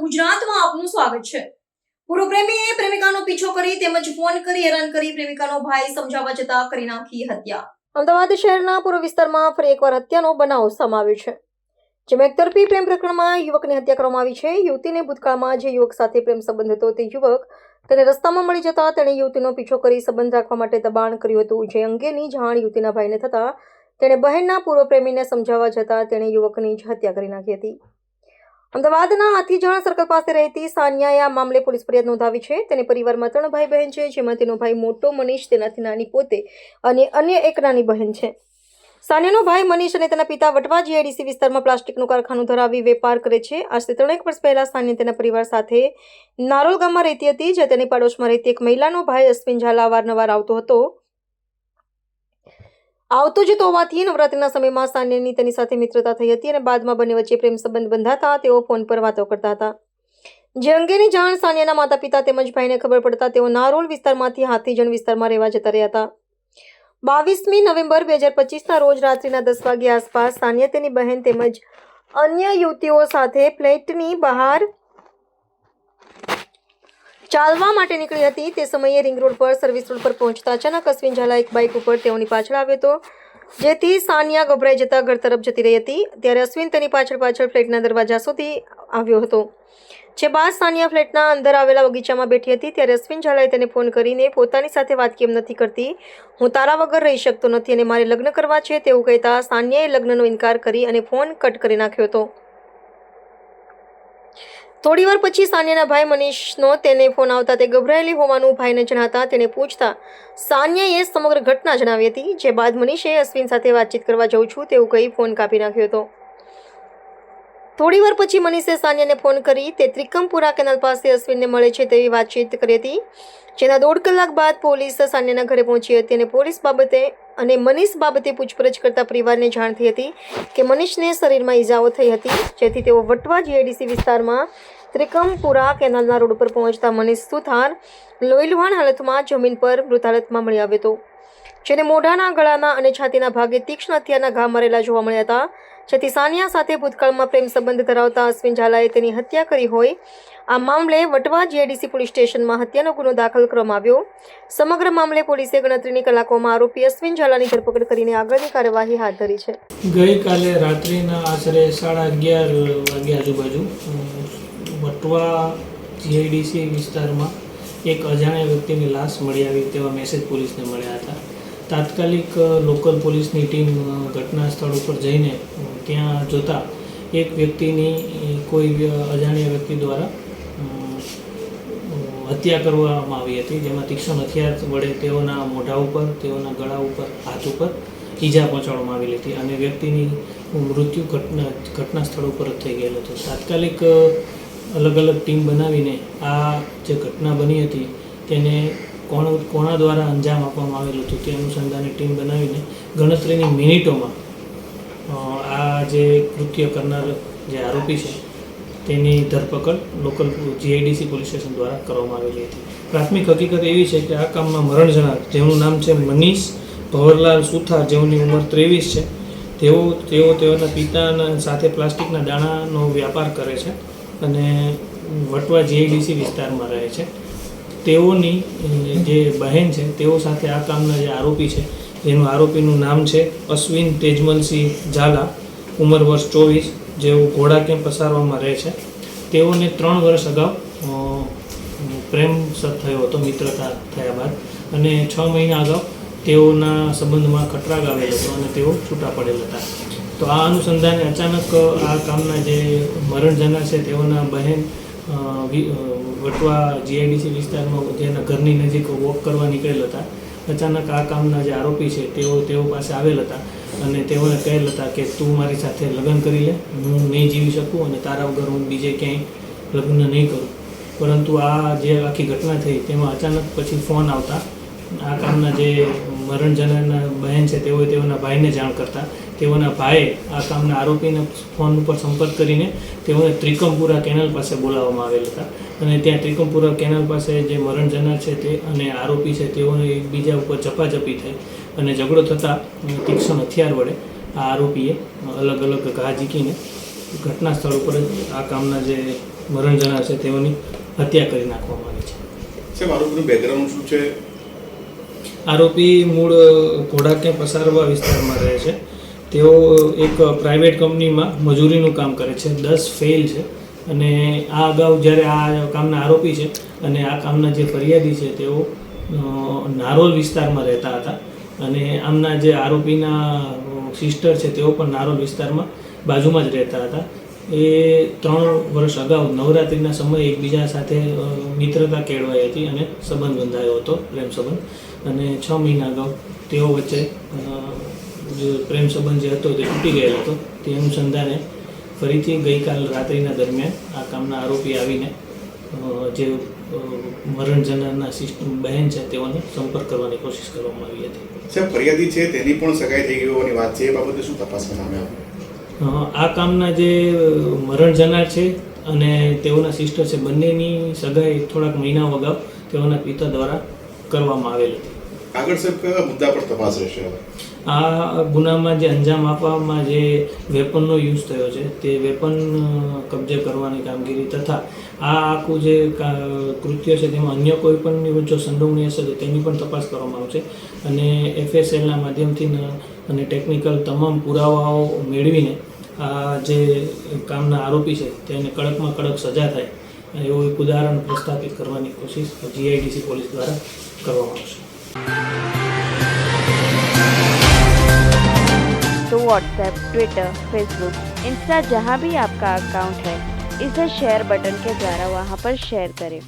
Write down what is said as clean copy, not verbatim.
ગુજરાતમાં આપનું સ્વાગત છે। પૂર્વ પ્રેમીએ પ્રેમિકાનો પીછો કરી તેમજ ફોન કરી હેરાન કરી પ્રેમિકાનો ભાઈ સમજાવવા જતા કરી નાખી હત્યા। અમદાવાદ શહેરના પૂર્વ વિસ્તારમાં ફરી એકવાર હત્યાનો બનાવ સામે આવ્યો છે, જેમાં એકતરફી પ્રેમ પ્રકરણમાં યુવકની હત્યા કરવામાં આવી છે। યુવતીને ભૂતકાળમાં જે યુવક સાથે પ્રેમ સંબંધ હતો તે યુવક તેને રસ્તામાં મળી જતા તેણે યુવતીનો પીછો કરી સંબંધ રાખવા માટે દબાણ કર્યું હતું, જે અંગેની જાણ યુવતીના ભાઈને થતા તેણે બહેનના પૂર્વ પ્રેમીને સમજાવવા જતા તેણે યુવકની જ હત્યા કરી નાખી હતી। અમદાવાદના હાથીજણ સર્કલ પાસે રહેતી સાનિયાએ આ મામલે પોલીસ ફરિયાદ નોંધાવી છે। તેની પરિવારમાં 3 ભાઈ બહેન છે, જેમાં તેનો ભાઈ મોટો મનીષ, તેનાથી નાની પોતે અને અન્ય એક નાની બહેન છે। સાનિયાનો ભાઈ મનીષ અને તેના પિતા વટવા જીઆઈડીસી વિસ્તારમાં પ્લાસ્ટિકનું કારખાનું ધરાવી વેપાર કરે છે। આજથી 3 વર્ષ પહેલા સાનિયા તેના પરિવાર સાથે નારોલ ગામમાં રહેતી હતી, જે તેની પાડોશમાં રહેતી એક મહિલાનો ભાઈ અશ્વિન ઝાલા અવારનવાર આવતો જતો હોવાથી નવરાત્રિના સમયમાં સાનિયાની તેની સાથે મિત્રતા થઈ હતી અને બાદમાં બંને વચ્ચે પ્રેમ સંબંધ બંધાતા તેઓ ફોન પર વાતો કરતા હતા, જે અંગેની જાણ સાનિયાના માતા પિતા તેમજ ભાઈને ખબર પડતા તેઓ નારોલ વિસ્તારમાંથી હાથીજણ વિસ્તારમાં રહેવા જતા રહ્યા હતા। 22મી નવેમ્બર 2025ના રોજ રાત્રિના 10 વાગ્યા આસપાસ સાનિયા તેની બહેન તેમજ અન્ય યુવતીઓ સાથે ફ્લેટની બહાર ચાલવા માટે નીકળી હતી। તે સમયે રિંગ રોડ પર સર્વિસ રોડ પર પહોંચતા અચાનક અશ્વિન ઝાલા એક બાઇક ઉપર તેઓની પાછળ આવ્યો હતો, જેથી સાનિયા ગભરાઈ જતા ઘર તરફ જતી રહી હતી। ત્યારે અશ્વિન તેની પાછળ ફ્લેટના દરવાજા સુધી આવ્યો હતો, જે બાદ સાનિયા ફ્લેટના અંદર આવેલા બગીચામાં બેઠી હતી। ત્યારે અશ્વિન ઝાલાએ તેને ફોન કરીને પોતાની સાથે વાત કેમ નથી કરતી, હું તારા વગર રહી શકતો નથી અને મારે લગ્ન કરવા છે તેવું કહેતા સાનિયાએ લગ્નનો ઇનકાર કરી અને ફોન કટ કરી નાખ્યો હતો। થોડી વાર પછી સાનિયાના ભાઈ મનીષનો તેને ફોન આવતા તે ગભરાયેલી હોવાનું ભાઈને જણાતા તેને પૂછતા સાનિયાએ સમગ્ર ઘટના જણાવી હતી, જે બાદ મનીષે અશ્વિન સાથે વાતચીત કરવા જાઉં છું તેવું કહી ફોન કાપી નાખ્યો હતો। થોડી વાર પછી મનીષે સાનિયાને ફોન કરી તે ત્રિકમપુરા કેનાલ પાસે અશ્વિનને મળે છે તેવી વાતચીત કરી હતી, જેના 1.5 કલાક બાદ પોલીસ સાનિયાના ઘરે પહોંચી હતી અને પોલીસ બાબતે અને મનીષ બાબતે પૂછપરછ કરતા પરિવારને જાણ થઈ હતી કે મનીષને શરીરમાં ઈજાઓ થઈ હતી, જેથી તેઓ વટવા જીઆઈડીસી વિસ્તારમાં ત્રિકમપુરા કેનાલના રોડ પર પહોંચતા મનીષ સુથાર લોહીલુહાણ હાલતમાં જમીન પર મૃત હાલતમાં મળી આવ્યો હતો, જેને મોઢાના, ગળાના અને છાતીના ભાગે તીક્ષ્ણ હથિયારના ઘા મારેલા જોવા મળ્યા હતા, જેથી સાનિયા સાથે ભૂતકાળમાં પ્રેમ સંબંધ ધરાવતા અશ્વિન ઝાલાએ તેની હત્યા કરી હોય। આ મામલે વટવા જીઆઈડીસી પોલીસ સ્ટેશનમાં હત્યાનો ગુનો દાખલ કરવામાં આવ્યો। સમગ્ર મામલે પોલીસે ગણતરીની કલાકોમાં આરોપી અશ્વિન ઝાલાની ધરપકડ કરીને આગળની કાર્યવાહી હાથ ધરી છે। ગઈકાલે રાત્રિના આશરે 11:30 વાગ્યા આજુબાજુ વટવા જીઆઈડીસી વિસ્તારમાં એક અજાણ્યા વ્યક્તિની લાશ મળી આવી તેવા મેસેજ પોલીસને મળ્યા હતા। તાત્કાલિક લોકલ પોલીસની ટીમ ઘટના સ્થળ ઉપર જઈને ત્યાં જોતા એક વ્યક્તિની કોઈ અજાણ્યા વ્યક્તિ દ્વારા હત્યા કરવામાં આવી હતી, જેમાં તીક્ષ્ણ હથિયાર વડે તેઓના મોઢા ઉપર, તેઓના ગળા ઉપર, હાથ ઉપર ઈજા પહોંચાડવામાં આવેલી હતી અને વ્યક્તિની મૃત્યુ ઘટના સ્થળ ઉપર જ થઈ ગયેલો હતો। તાત્કાલિક અલગ અલગ ટીમ બનાવીને આ જે ઘટના બની હતી તેને કોના દ્વારા અંજામ આપવામાં આવેલું હતું તે અનુસંધાને ટીમ બનાવીને ગણતરીની મિનિટોમાં આ જે કૃત્ય કરનાર જે આરોપી છે તેની ધરપકડ લોકલ જીઆઈડીસી પોલીસ સ્ટેશન દ્વારા કરવામાં આવેલી હતી। પ્રાથમિક હકીકત એવી છે કે આ કામમાં મરણ જનાર, જેનું નામ છે મનીષ ભવરલાલ સુથાર, જેઓની ઉંમર 23 છે, તેઓના પિતાના સાથે પ્લાસ્ટિકના દાણાનો વ્યાપાર કરે છે અને વટવા જીઆઈડીસી વિસ્તારમાં રહે છે। તેઓની જે બહેન છે તેઓ સાથે આ કામના જે આરોપી છે, જેનું આરોપીનું નામ છે અશ્વિન તેજમલસિંહ ઝાલા, ઉંમર વર્ષ 24, જેઓ ઘોડા કેમ્પ પસારવામાં રહે છે। તેઓને 3 વર્ષ અગાઉ પ્રેમ થયો હતો મિત્રતા થયા બાદ, અને 6 મહિના અગાઉ તેઓના સંબંધમાં ખટરાગ આવેલો હતો અને તેઓ છૂટા પડેલ હતા। તો આ અનુસંધાને અચાનક આ કામના જે મરણ જનાર છે તેઓના બહેન વટવા જીઆઈડીસી વિસ્તારમાં જેના ઘરની નજીક વોક કરવા નીકળેલ હતા। અચાનક આ કામના જે આરોપી છે તેઓ પાસે આવેલ હતા અને તેઓને કહેલ હતા કે તું મારી સાથે લગ્ન કરી લે, હું નહીં જીવી શકું અને તારા વગર હું બીજે ક્યાંય લગ્ન નહીં કરું। પરંતુ આ જે આખી ઘટના થઈ તેમાં અચાનક પછી ફોન આવતા આ કામના જે મરણ જનારના બહેન છે તેઓના ભાઈને જાણ કરતા તેઓના ભાઈએ આ કામના આરોપીને ફોન ઉપર સંપર્ક કરીને તેઓને ત્રિકમપુરા કેનાલ પાસે બોલાવવામાં આવેલ હતા અને ત્યાં ત્રિકમપુરા કેનાલ પાસે જે મરણ જનાર છે તે અને આરોપી છે તેઓને એકબીજા ઉપર ઝપાઝપી થઈ અને ઝઘડો થતાં તીક્ષ્ણ હથિયાર વડે આ આરોપીએ અલગ અલગ ઘા ઝીકીને ઘટના સ્થળ ઉપર જ આ કામના જે મરણ જનાર છે તેઓની હત્યા કરી નાખવામાં આવી છે. સાહેબ, આરોપીનું બેકગ્રાઉન્ડ શું છે? આરોપી મૂળ ઘોડાકે પસારવા વિસ્તારમાં રહે છે. તેઓ એક પ્રાઇવેટ કંપનીમાં મજૂરીનું કામ કરે છે. 10 ફેલ છે અને આ અગાઉ જ્યારે આ કામના આરોપી છે અને આ કામના જે ફરિયાદી છે તેઓ નારોલ વિસ્તારમાં રહેતા હતા અને આમના જે આરોપીના સિસ્ટર છે તેઓ પણ નારોલ વિસ્તારમાં બાજુમાં જ રહેતા હતા. એ 3 વર્ષ અગાઉ નવરાત્રિના સમયે એકબીજા સાથે મિત્રતા કેળવાઈ હતી અને સંબંધ બંધાયો હતો, પ્રેમ સંબંધ. અને 6 મહિના અગાઉ તેઓ વચ્ચે જે પ્રેમ સંબંધ જે હતો તે તૂટી ગયેલો હતો. તે અનુસંધાને ફરીથી ગઈકાલ રાત્રિના દરમિયાન આ કામના આરોપી આવીને જે મરણ જનારના બહેન છે તેઓને સંપર્ક કરવાની કોશિશ કરવામાં આવી હતી. સાહેબ, ફરિયાદી છે તેની પણ સગાઈ થઈ ગઈ હોવાની વાત છે, એ બાબતે શું તપાસ કરવામાં આવે? આ કામના જે મરણ જનાર છે અને તેઓના સિસ્ટર છે બંનેની સગાઈ થોડાક મહિનાઓ અગાઉ તેઓના પિતા દ્વારા કરવામાં આવેલ હતી. આગળ સાહેબ કયા મુદ્દા પર તપાસ રહેશે? આ ગુનામાં જે અંજામ આપવામાં જે વેપનનો યુઝ થયો છે તે વેપન કબજે કરવાની કામગીરી તથા આ આખું જે કૃત્ય છે તેમાં અન્ય કોઈ પણ જો સંડોવણી હશે તો તેની પણ તપાસ કરવામાં આવશે અને FSLના માધ્યમથી અને ટેકનિકલ તમામ પુરાવાઓ મેળવીને આ જે કામના આરોપી છે તેને કડકમાં કડક સજા થાય એવું એક ઉદાહરણ પ્રસ્થાપિત કરવાની કોશિશ GIDC પોલીસ દ્વારા કરવામાં આવશે. तो व्हाट्सएप, ट्विटर, फेसबुक, इंस्टा जहाँ भी आपका अकाउंट है, इसे शेयर बटन के द्वारा वहाँ पर शेयर करें